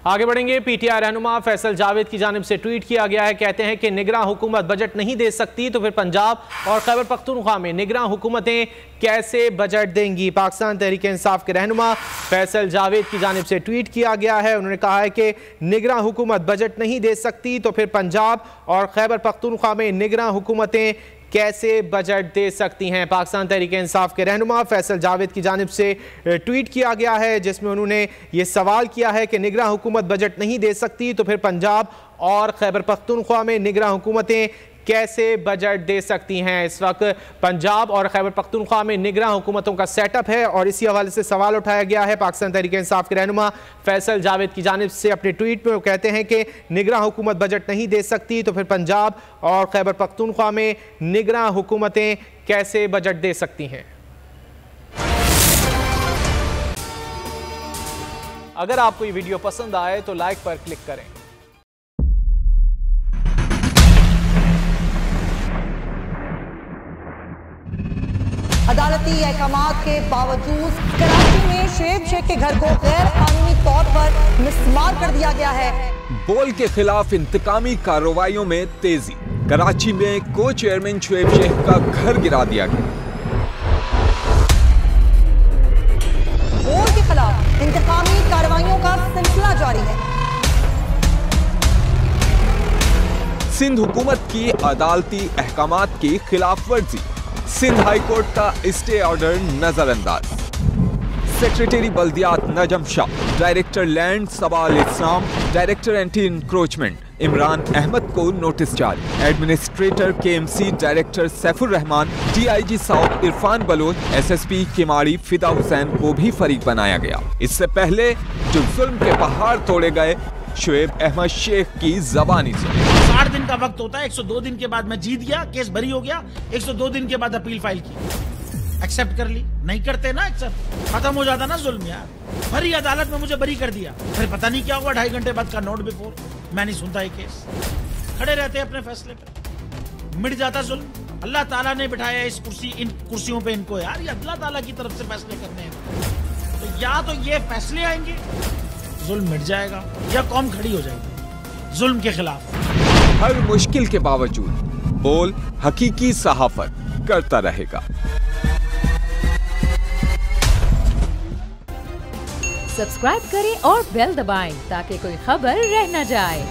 आगे बढ़ेंगे। पीटीआई रहनुमा फैसल जावेद की जानिब से ट्वीट किया गया है। कहते हैं कि निगरान हुकूमत बजट नहीं दे सकती तो फिर पंजाब और खैबर पख्तूनख्वा में निगरान हुकूमतें कैसे बजट देंगी। पाकिस्तान तहरीक इंसाफ के रहनुमा फैसल जावेद की जानिब से ट्वीट किया गया है। उन्होंने कहा है कि निगरान हुकूमत बजट नहीं दे सकती तो फिर पंजाब और खैबर पख्तूनख्वा में निगरान हुकूमतें कैसे बजट दे सकती हैं। पाकिस्तान तहरीक इंसाफ के रहनुमा फैसल जावेद की जानिब से ट्वीट किया गया है, जिसमें उन्होंने ये सवाल किया है कि निगरान हुकूमत बजट नहीं दे सकती तो फिर पंजाब और खैबर पख्तूनख्वा में निगरान हुकूमतें कैसे बजट दे सकती हैं। इस वक्त पंजाब और खैबर पख्तूनख्वा में निगरान हुकूमतों का सेटअप है और इसी हवाले से सवाल उठाया गया है। पाकिस्तान तहरीक इंसाफ के रहनुमा फैसल जावेद की जानिब से अपने ट्वीट में वो कहते हैं कि निगरान हुकूमत बजट नहीं दे सकती तो फिर पंजाब और खैबर पख्तूनख्वा में निगरान हुकूमतें कैसे बजट दे सकती हैं। अगर आपको ये वीडियो पसंद आए तो लाइक पर क्लिक करें। अदालती अहकामात के बावजूद कराची में शोएब शेख के घर को गैर कानूनी तौर पर मिसमार कर दिया गया है। बोल के खिलाफ इंतकामी कार्रवाइयों में तेजी। कराची में को चेयरमैन शोएब शेख का घर गिरा दिया गया। बोल के खिलाफ इंतकामी कार्रवाइयों का सिलसिला जारी है। सिंध हुकूमत की अदालती अहकामात की खिलाफ वर्जी। सिंध हाई कोर्ट का स्टे ऑर्डर नजरअंदाज। सेक्रेटरी बल्दियात नजम शाह, डायरेक्टर लैंड सबाल इस्लाम, director anti encroachment Imran Ahmed को नोटिस जारी। Administrator KMC director Saifur Rahman, DIG south Irfan Baloch, SSP Keamari Fida Hussain को भी फरीक बनाया गया। इससे पहले जो जुल्म के पहाड़ तोड़े गए, शोएब अहमद शेख की जबानी से 60 दिन का वक्त होता है। 102 दिन के बाद मैं जीत गया, केस बरी हो गया। 102 दिन के बाद अपील फाइल की, एक्सेप्ट कर ली। नहीं करते ना एक्सेप्ट, खत्म हो जाता ना जुल्म यार। भरी अदालत में मुझे बरी कर दिया, फिर पता नहीं क्या हुआ 2.5 घंटे बाद का नोट बिफोर। मैं नहीं सुनता ये केस, खड़े रहते अपने फैसले पे, मिट जाता जुल्म। अल्लाह ताला ने बिठाया इन कुर्सियों पे इनको यार, ये अल्लाह ताला की तरफ से फैसले करने हैं। तो या तो ये फैसले आएंगे, जुल्म मिट जाएगा, या कौम खड़ी हो जाएगी जुल्म के खिलाफ। हर मुश्किल के बावजूद बोल हकीकी सहाफत करता रहेगा। सब्सक्राइब करें और बेल दबाएं ताकि कोई खबर रह न जाए।